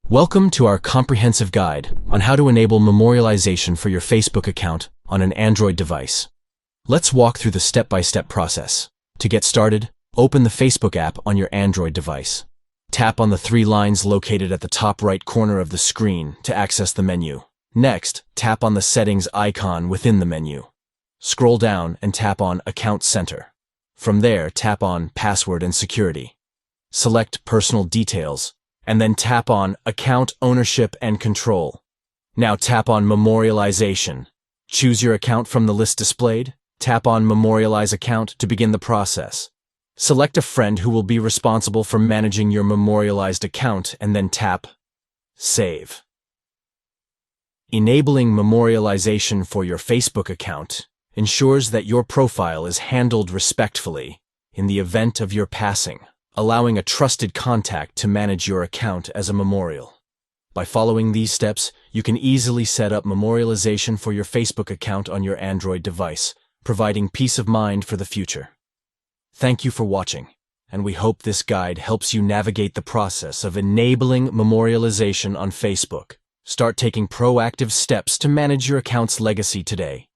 Welcome to our comprehensive guide on how to enable memorialization for your Facebook account on an Android device. Let's walk through the step-by-step process. To get started, open the Facebook app on your Android device. Tap on the three lines located at the top right corner of the screen to access the menu. Next, tap on the settings icon within the menu. Scroll down and tap on Account Center. From there, tap on Password and Security. Select Personal Details, and then tap on Account Ownership and Control. Now tap on Memorialization. Choose your account from the list displayed. Tap on Memorialize Account to begin the process. Select a friend who will be responsible for managing your memorialized account and then tap Save. Enabling memorialization for your Facebook account ensures that your profile is handled respectfully in the event of your passing, allowing a trusted contact to manage your account as a memorial. By following these steps, you can easily set up memorialization for your Facebook account on your Android device, providing peace of mind for the future. Thank you for watching, and we hope this guide helps you navigate the process of enabling memorialization on Facebook. Start taking proactive steps to manage your account's legacy today.